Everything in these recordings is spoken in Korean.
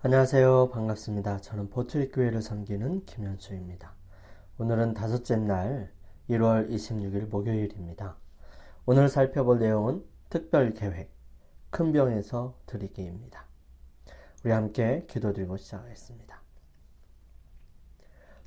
안녕하세요. 반갑습니다. 저는 보트릭교회를 섬기는 김현수입니다. 오늘은 다섯째 날 1월 26일 목요일입니다. 오늘 살펴볼 내용은 특별계획, 큰 병에서 드리기입니다. 우리 함께 기도드리고 시작하겠습니다.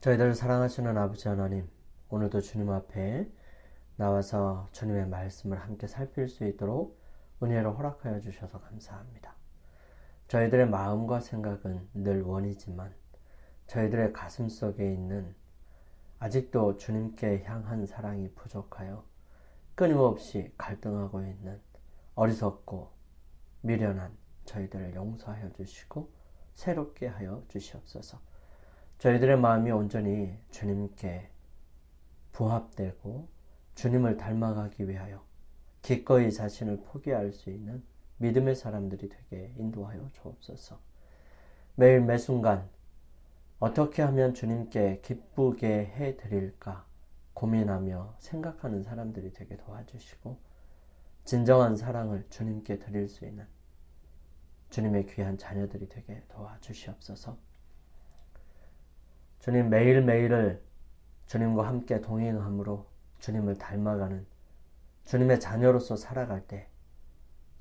저희들을 사랑하시는 아버지 하나님, 오늘도 주님 앞에 나와서 주님의 말씀을 함께 살필 수 있도록 은혜로 허락하여 주셔서 감사합니다. 저희들의 마음과 생각은 늘 원이지만 저희들의 가슴 속에 있는 아직도 주님께 향한 사랑이 부족하여 끊임없이 갈등하고 있는 어리석고 미련한 저희들을 용서하여 주시고 새롭게 하여 주시옵소서. 저희들의 마음이 온전히 주님께 부합되고 주님을 닮아가기 위하여 기꺼이 자신을 포기할 수 있는 믿음의 사람들이 되게 인도하여 주옵소서. 매일 매순간 어떻게 하면 주님께 기쁘게 해드릴까 고민하며 생각하는 사람들이 되게 도와주시고 진정한 사랑을 주님께 드릴 수 있는 주님의 귀한 자녀들이 되게 도와주시옵소서. 주님, 매일매일을 주님과 함께 동행함으로 주님을 닮아가는 주님의 자녀로서 살아갈 때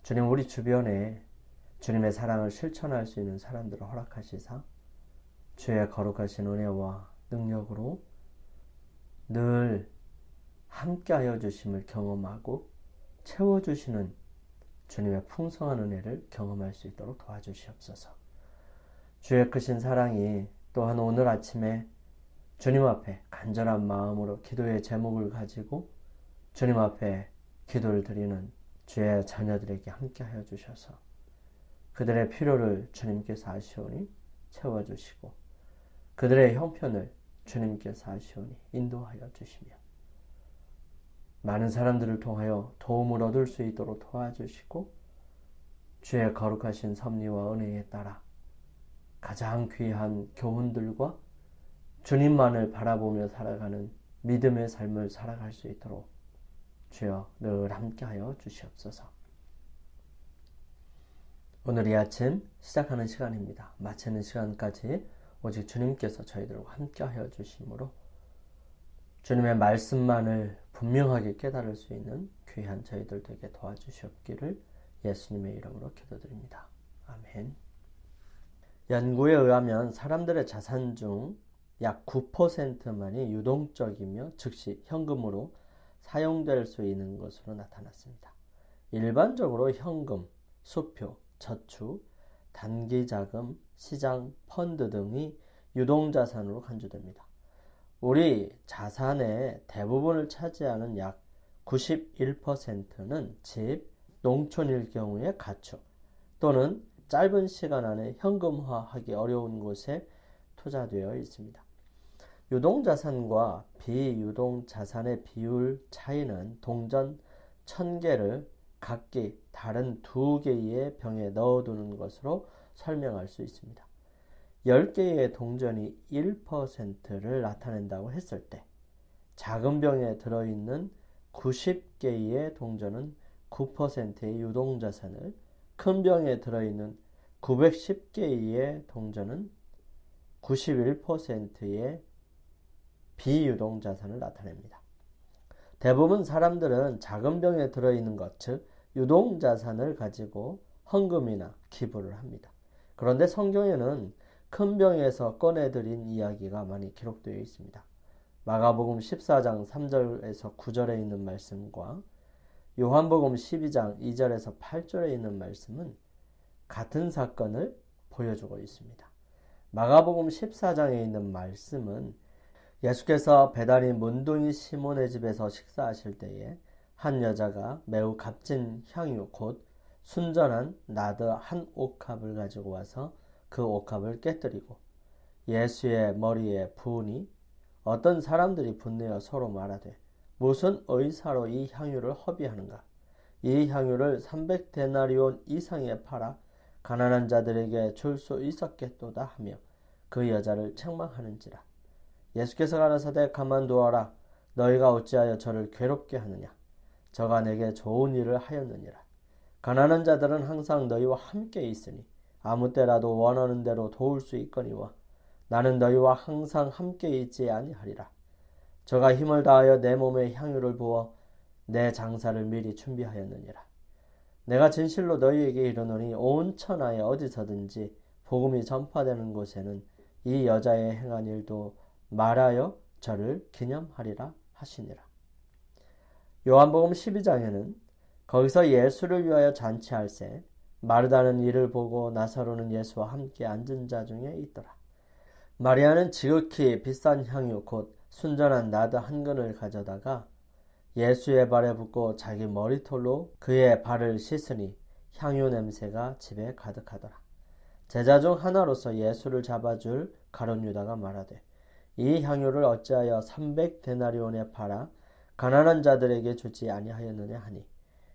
주님, 우리 주변에 주님의 사랑을 실천할 수 있는 사람들을 허락하시사 주의 거룩하신 은혜와 능력으로 늘 함께하여 주심을 경험하고 채워주시는 주님의 풍성한 은혜를 경험할 수 있도록 도와주시옵소서. 주의 크신 사랑이 또한 오늘 아침에 주님 앞에 간절한 마음으로 기도의 제목을 가지고 주님 앞에 기도를 드리는 주의 자녀들에게 함께하여 주셔서 그들의 필요를 주님께서 아시오니 채워주시고 그들의 형편을 주님께서 아시오니 인도하여 주시며 많은 사람들을 통하여 도움을 얻을 수 있도록 도와주시고 주의 거룩하신 섭리와 은혜에 따라 가장 귀한 교훈들과 주님만을 바라보며 살아가는 믿음의 삶을 살아갈 수 있도록 주여 늘 함께하여 주시옵소서. 오늘 이 아침 시작하는 시간입니다. 마치는 시간까지 오직 주님께서 저희들과 함께하여 주심으로 주님의 말씀만을 분명하게 깨달을 수 있는 귀한 저희들 되게 도와주시옵기를 예수님의 이름으로 기도드립니다. 아멘. 연구에 의하면 사람들의 자산 중 약 9%만이 유동적이며 즉시 현금으로 사용될 수 있는 것으로 나타났습니다. 일반적으로 현금, 수표, 저축, 단기자금, 시장, 펀드 등이 유동자산으로 간주됩니다. 우리 자산의 대부분을 차지하는 약 91%는 집, 농촌일 경우에 가축 또는 짧은 시간 안에 현금화하기 어려운 곳에 투자되어 있습니다. 유동자산과 비유동자산의 비율 차이는 동전 1000개를 각기 다른 2개의 병에 넣어두는 것으로 설명할 수 있습니다. 10개의 동전이 1%를 나타낸다고 했을 때 작은 병에 들어있는 90개의 동전은 9%의 유동자산을, 큰 병에 들어있는 910개의 동전은 91%의 비유동자산을 나타냅니다. 대부분 사람들은 작은 병에 들어있는 것, 즉 유동자산을 가지고 헌금이나 기부를 합니다. 그런데 성경에는 큰 병에서 꺼내드린 이야기가 많이 기록되어 있습니다. 마가복음 14장 3절에서 9절에 있는 말씀과 요한복음 12장 2절에서 8절에 있는 말씀은 같은 사건을 보여주고 있습니다. 마가복음 14장에 있는 말씀은 예수께서 베다니 문둥이 시몬의 집에서 식사하실 때에 한 여자가 매우 값진 향유 곧 순전한 나드 한 옥합을 가지고 와서 그 옥합을 깨뜨리고 예수의 머리에 부으니 어떤 사람들이 분내어 서로 말하되 무슨 의사로 이 향유를 허비하는가? 이 향유를 300데나리온 이상에 팔아 가난한 자들에게 줄 수 있었겠도다 하며 그 여자를 책망하는지라. 예수께서 가라사대 가만두어라. 너희가 어찌하여 저를 괴롭게 하느냐? 저가 내게 좋은 일을 하였느니라. 가난한 자들은 항상 너희와 함께 있으니 아무 때라도 원하는 대로 도울 수 있거니와 나는 너희와 항상 함께 있지 아니하리라. 저가 힘을 다하여 내 몸에 향유를 부어 내 장사를 미리 준비하였느니라. 내가 진실로 너희에게 이르노니 온 천하에 어디서든지 복음이 전파되는 곳에는 이 여자의 행한 일도 말하여 저를 기념하리라 하시니라. 요한복음 12장에는 거기서 예수를 위하여 잔치할세 마르다는 이를 보고 나사로는 예수와 함께 앉은 자 중에 있더라. 마리아는 지극히 비싼 향유 곧 순전한 나드 한 근을 가져다가 예수의 발에 붓고 자기 머리털로 그의 발을 씻으니 향유 냄새가 집에 가득하더라. 제자 중 하나로서 예수를 잡아줄 가룟 유다가 말하되 이 향유를 어찌하여 300데나리온에 팔아 가난한 자들에게 주지 아니하였느냐 하니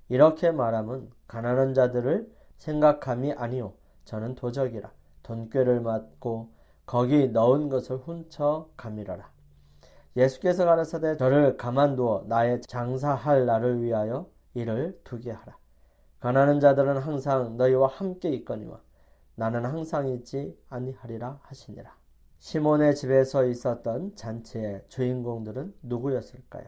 이렇게 말함은 가난한 자들을 생각함이 아니요 저는 도적이라 돈꾀를 맞고 거기 넣은 것을 훔쳐 가밀어라. 예수께서 가라사대 저를 가만두어 나의 장사할 날을 위하여 이를 두게 하라. 가난한 자들은 항상 너희와 함께 있거니와 나는 항상 있지 아니하리라 하시니라. 시몬의 집에서 있었던 잔치의 주인공들은 누구였을까요?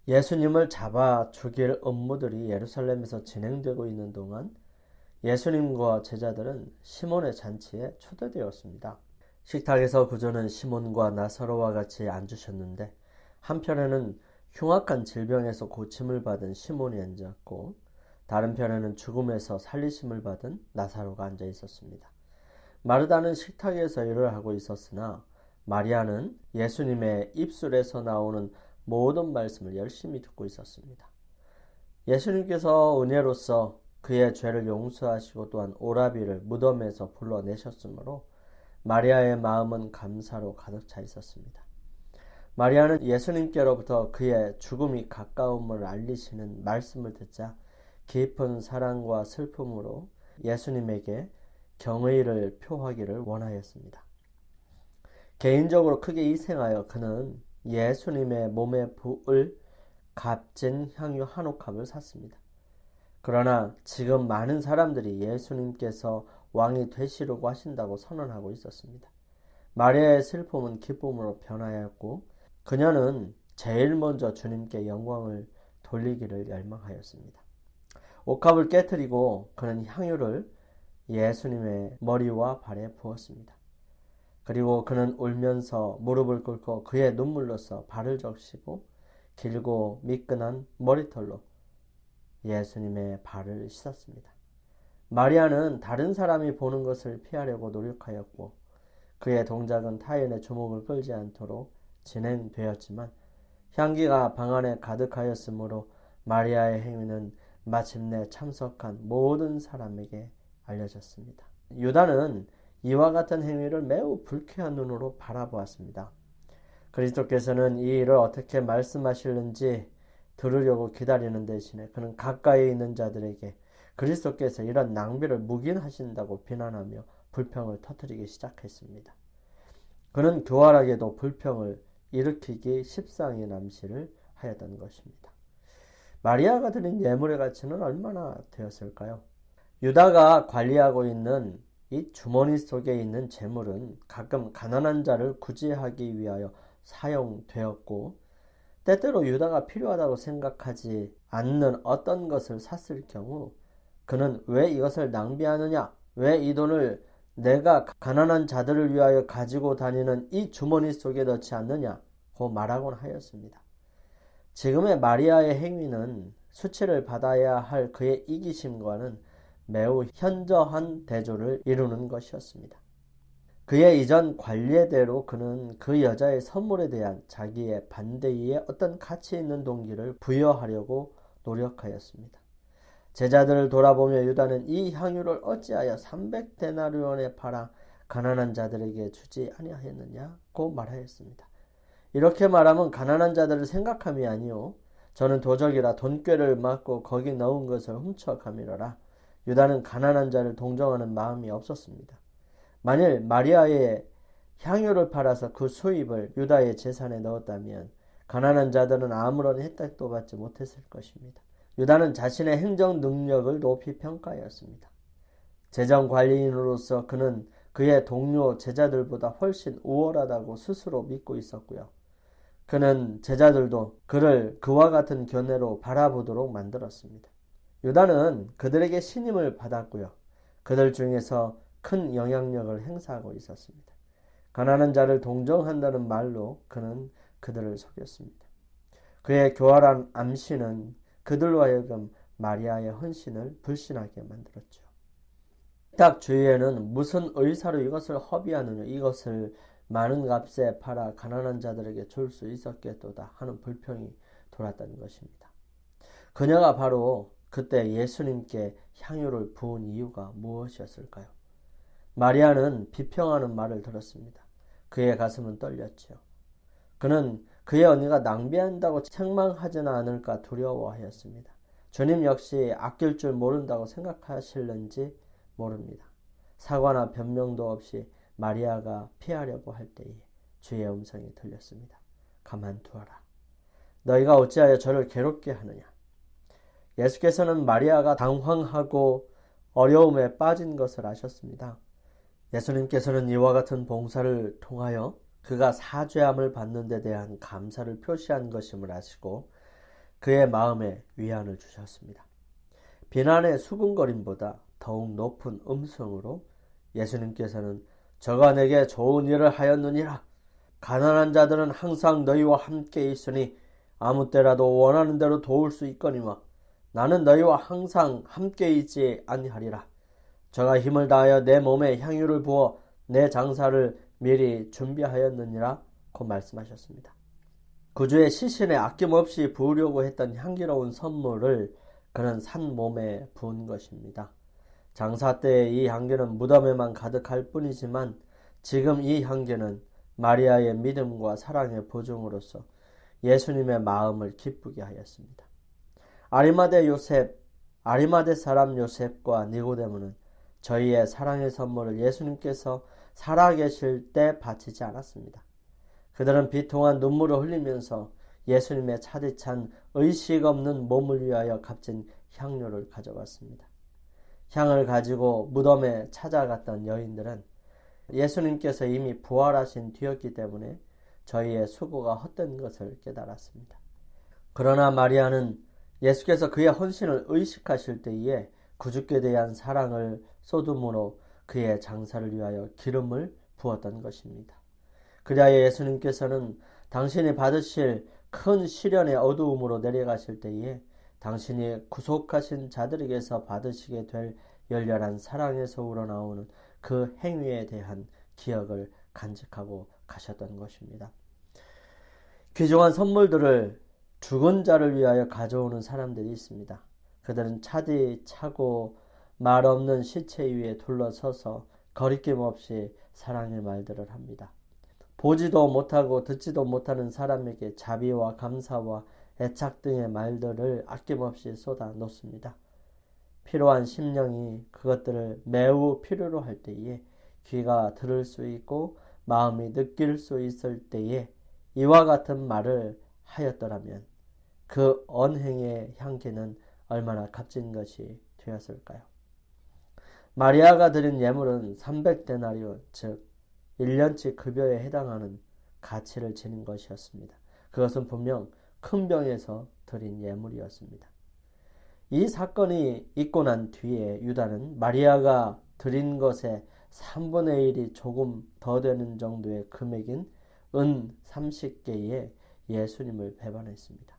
예수님을 잡아 죽일 업무들이 예루살렘에서 진행되고 있는 동안 예수님과 제자들은 시몬의 잔치에 초대되었습니다. 식탁에서 구조는 시몬과 나사로와 같이 앉으셨는데 한편에는 흉악한 질병에서 고침을 받은 시몬이 앉았고 다른 편에는 죽음에서 살리심을 받은 나사로가 앉아 있었습니다. 마르다는 식탁에서 일을 하고 있었으나 마리아는 예수님의 입술에서 나오는 모든 말씀을 열심히 듣고 있었습니다. 예수님께서 은혜로서 그의 죄를 용서하시고 또한 오라비를 무덤에서 불러내셨으므로 마리아의 마음은 감사로 가득 차 있었습니다. 마리아는 예수님께로부터 그의 죽음이 가까움을 알리시는 말씀을 듣자 깊은 사랑과 슬픔으로 예수님에게 경의를 표하기를 원하였습니다. 개인적으로 크게 희생하여 그는 예수님의 몸에 부을 값진 향유 한 옥합을 샀습니다. 그러나 지금 많은 사람들이 예수님께서 왕이 되시려고 하신다고 선언하고 있었습니다. 마리아의 슬픔은 기쁨으로 변하였고 그녀는 제일 먼저 주님께 영광을 돌리기를 열망하였습니다. 옥합을 깨뜨리고 그는 향유를 예수님의 머리와 발에 부었습니다. 그리고 그는 울면서 무릎을 꿇고 그의 눈물로써 발을 적시고 길고 미끈한 머리털로 예수님의 발을 씻었습니다. 마리아는 다른 사람이 보는 것을 피하려고 노력하였고 그의 동작은 타인의 주목을 끌지 않도록 진행되었지만 향기가 방 안에 가득하였으므로 마리아의 행위는 마침내 참석한 모든 사람에게 알려졌습니다. 유다는 이와 같은 행위를 매우 불쾌한 눈으로 바라보았습니다. 그리스도께서는 이 일을 어떻게 말씀하실는지 들으려고 기다리는 대신에 그는 가까이 있는 자들에게 그리스도께서 이런 낭비를 묵인하신다고 비난하며 불평을 터뜨리기 시작했습니다. 그는 교활하게도 불평을 일으키기 십상의 남시를 하였던 것입니다. 마리아가 드린 예물의 가치는 얼마나 되었을까요? 유다가 관리하고 있는 이 주머니 속에 있는 재물은 가끔 가난한 자를 구제하기 위하여 사용되었고 때때로 유다가 필요하다고 생각하지 않는 어떤 것을 샀을 경우 그는 왜 이것을 낭비하느냐? 왜 이 돈을 내가 가난한 자들을 위하여 가지고 다니는 이 주머니 속에 넣지 않느냐고 말하곤 하였습니다. 지금의 마리아의 행위는 수치를 받아야 할 그의 이기심과는 매우 현저한 대조를 이루는 것이었습니다. 그의 이전 관례대로 그는 그 여자의 선물에 대한 자기의 반대에 어떤 가치 있는 동기를 부여하려고 노력하였습니다. 제자들을 돌아보며 유다는 이 향유를 어찌하여 300데나리온에 팔아 가난한 자들에게 주지 아니하였느냐고 말하였습니다. 이렇게 말하면 가난한 자들을 생각함이 아니요 저는 도적이라 돈꾀를 맞고 거기 넣은 것을 훔쳐 가밀어라. 유다는 가난한 자를 동정하는 마음이 없었습니다. 만일 마리아의 향유를 팔아서 그 수입을 유다의 재산에 넣었다면 가난한 자들은 아무런 혜택도 받지 못했을 것입니다. 유다는 자신의 행정 능력을 높이 평가하였습니다. 재정 관리인으로서 그는 그의 동료 제자들보다 훨씬 우월하다고 스스로 믿고 있었고요. 그는 제자들도 그를 그와 같은 견해로 바라보도록 만들었습니다. 유다는 그들에게 신임을 받았고요. 그들 중에서 큰 영향력을 행사하고 있었습니다. 가난한 자를 동정한다는 말로 그는 그들을 속였습니다. 그의 교활한 암시는 그들로 하여금 마리아의 헌신을 불신하게 만들었죠. 딱 주위에는 무슨 의사로 이것을 허비하느냐, 이것을 많은 값에 팔아 가난한 자들에게 줄 수 있었겠도다 하는 불평이 돌았다는 것입니다. 그녀가 바로 그때 예수님께 향유를 부은 이유가 무엇이었을까요? 마리아는 비평하는 말을 들었습니다. 그의 가슴은 떨렸죠. 그는 그의 언니가 낭비한다고 책망하지는 않을까 두려워하였습니다. 주님 역시 아낄 줄 모른다고 생각하실는지 모릅니다. 사과나 변명도 없이 마리아가 피하려고 할 때에 주의 음성이 들렸습니다. 가만두어라. 너희가 어찌하여 저를 괴롭게 하느냐. 예수께서는 마리아가 당황하고 어려움에 빠진 것을 아셨습니다. 예수님께서는 이와 같은 봉사를 통하여 그가 사죄함을 받는 데 대한 감사를 표시한 것임을 아시고 그의 마음에 위안을 주셨습니다. 비난의 수군거림보다 더욱 높은 음성으로 예수님께서는 저가 내게 좋은 일을 하였느니라. 가난한 자들은 항상 너희와 함께 있으니 아무 때라도 원하는 대로 도울 수 있거니와 나는 너희와 항상 함께 있지 아니하리라. 저가 힘을 다하여 내 몸에 향유를 부어 내 장사를 미리 준비하였느니라 고 말씀하셨습니다. 구주의 시신에 아낌없이 부으려고 했던 향기로운 선물을 그는 산 몸에 부은 것입니다. 장사 때의 이 향기는 무덤에만 가득할 뿐이지만 지금 이 향기는 마리아의 믿음과 사랑의 보증으로서 예수님의 마음을 기쁘게 하였습니다. 아리마대 사람 요셉과 니고데모는 저희의 사랑의 선물을 예수님께서 살아계실 때 바치지 않았습니다. 그들은 비통한 눈물을 흘리면서 예수님의 차디찬 의식 없는 몸을 위하여 값진 향료를 가져갔습니다. 향을 가지고 무덤에 찾아갔던 여인들은 예수님께서 이미 부활하신 뒤였기 때문에 저희의 수고가 헛된 것을 깨달았습니다. 그러나 마리아는 예수께서 그의 헌신을 의식하실 때에 구주께 대한 사랑을 쏟음으로 그의 장사를 위하여 기름을 부었던 것입니다. 그리하여 예수님께서는 당신이 받으실 큰 시련의 어두움으로 내려가실 때에 당신이 구속하신 자들에게서 받으시게 될 열렬한 사랑에서 우러나오는 그 행위에 대한 기억을 간직하고 가셨던 것입니다. 귀중한 선물들을 죽은 자를 위하여 가져오는 사람들이 있습니다. 그들은 차디차고 말 없는 시체 위에 둘러서서 거리낌 없이 사랑의 말들을 합니다. 보지도 못하고 듣지도 못하는 사람에게 자비와 감사와 애착 등의 말들을 아낌없이 쏟아 놓습니다. 필요한 심령이 그것들을 매우 필요로 할 때에 귀가 들을 수 있고 마음이 느낄 수 있을 때에 이와 같은 말을 하였더라면 그 언행의 향기는 얼마나 값진 것이 되었을까요? 마리아가 드린 예물은 300데나리온, 즉 1년치 급여에 해당하는 가치를 지닌 것이었습니다. 그것은 분명 큰 병에서 드린 예물이었습니다. 이 사건이 있고 난 뒤에 유다는 마리아가 드린 것의 3분의 1이 조금 더 되는 정도의 금액인 은 30개에 예수님을 배반했습니다.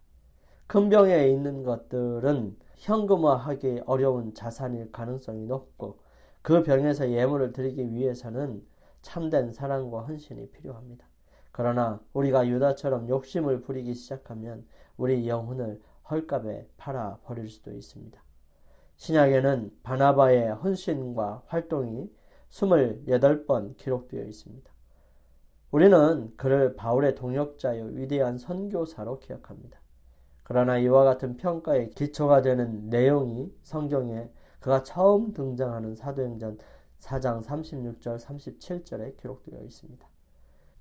큰 병에 있는 것들은 현금화하기 어려운 자산일 가능성이 높고 그 병에서 예물을 드리기 위해서는 참된 사랑과 헌신이 필요합니다. 그러나 우리가 유다처럼 욕심을 부리기 시작하면 우리 영혼을 헐값에 팔아 버릴 수도 있습니다. 신약에는 바나바의 헌신과 활동이 28번 기록되어 있습니다. 우리는 그를 바울의 동역자요 위대한 선교사로 기억합니다. 그러나 이와 같은 평가의 기초가 되는 내용이 성경에 그가 처음 등장하는 사도행전 4장 36절 37절에 기록되어 있습니다.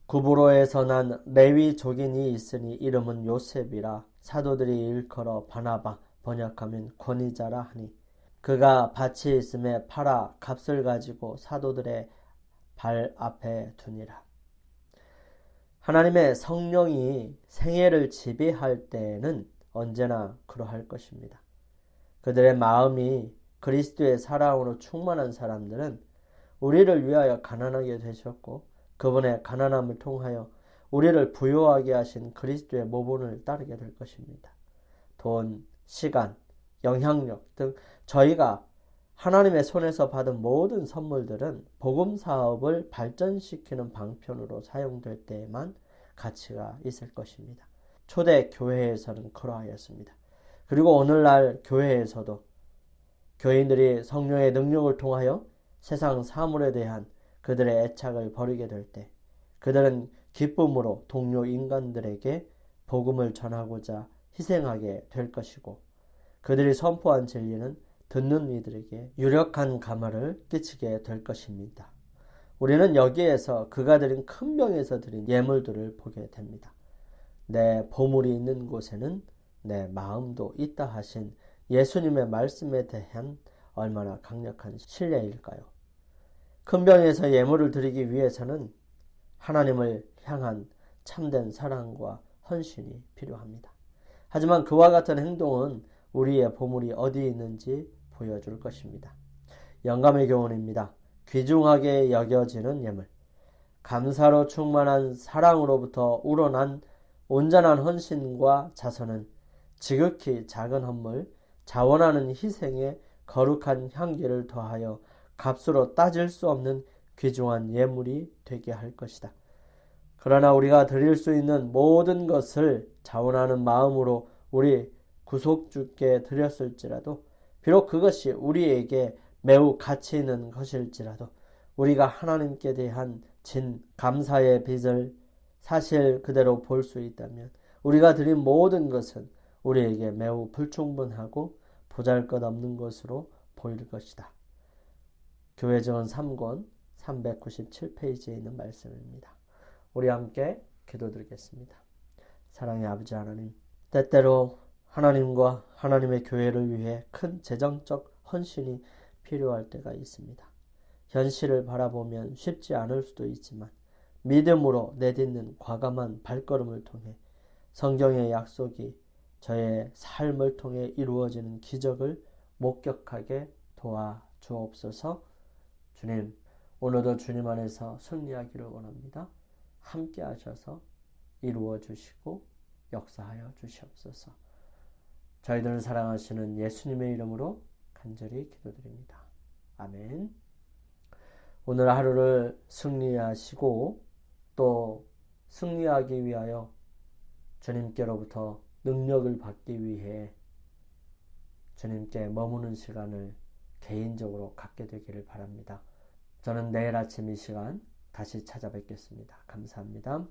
구브로에서 난 레위 족인이 있으니 이름은 요셉이라 사도들이 일컬어 바나바 번역하면 권위자라 하니 그가 밭이 있음에 팔아 값을 가지고 사도들의 발 앞에 두니라. 하나님의 성령이 생애를 지배할 때에는 언제나 그러할 것입니다. 그들의 마음이 그리스도의 사랑으로 충만한 사람들은 우리를 위하여 가난하게 되셨고 그분의 가난함을 통하여 우리를 부유하게 하신 그리스도의 모본을 따르게 될 것입니다. 돈, 시간, 영향력 등 저희가 하나님의 손에서 받은 모든 선물들은 복음 사업을 발전시키는 방편으로 사용될 때에만 가치가 있을 것입니다. 초대 교회에서는 그러하였습니다. 그리고 오늘날 교회에서도 교인들이 성령의 능력을 통하여 세상 사물에 대한 그들의 애착을 버리게 될 때 그들은 기쁨으로 동료 인간들에게 복음을 전하고자 희생하게 될 것이고 그들이 선포한 진리는 듣는 이들에게 유력한 감화를 끼치게 될 것입니다. 우리는 여기에서 그가 드린 큰 병에서 드린 예물들을 보게 됩니다. 내 보물이 있는 곳에는 내 마음도 있다 하신 예수님의 말씀에 대한 얼마나 강력한 신뢰일까요? 큰 병에서 예물을 드리기 위해서는 하나님을 향한 참된 사랑과 헌신이 필요합니다. 하지만 그와 같은 행동은 우리의 보물이 어디 있는지 보여줄 것입니다. 영감의 교훈입니다. 귀중하게 여겨지는 예물. 감사로 충만한 사랑으로부터 우러난 온전한 헌신과 자선은 지극히 작은 헌물, 자원하는 희생에 거룩한 향기를 더하여 값으로 따질 수 없는 귀중한 예물이 되게 할 것이다. 그러나 우리가 드릴 수 있는 모든 것을 자원하는 마음으로 우리 구속주께 드렸을지라도 비록 그것이 우리에게 매우 가치 있는 것일지라도 우리가 하나님께 대한 진 감사의 빚을 사실 그대로 볼 수 있다면 우리가 드린 모든 것은 우리에게 매우 불충분하고 보잘것없는 것으로 보일 것이다. 교회증언 3권 397페이지에 있는 말씀입니다. 우리 함께 기도드리겠습니다. 사랑의 아버지 하나님, 때때로 하나님과 하나님의 교회를 위해 큰 재정적 헌신이 필요할 때가 있습니다. 현실을 바라보면 쉽지 않을 수도 있지만 믿음으로 내딛는 과감한 발걸음을 통해 성경의 약속이 저의 삶을 통해 이루어지는 기적을 목격하게 도와주옵소서. 주님, 오늘도 주님 안에서 승리하기를 원합니다. 함께 하셔서 이루어 주시고 역사하여 주시옵소서. 저희들을 사랑하시는 예수님의 이름으로 간절히 기도드립니다. 아멘. 오늘 하루를 승리하시고 또 승리하기 위하여 주님께로부터 능력을 받기 위해 주님께 머무는 시간을 개인적으로 갖게 되기를 바랍니다. 저는 내일 아침 이 시간 다시 찾아뵙겠습니다. 감사합니다.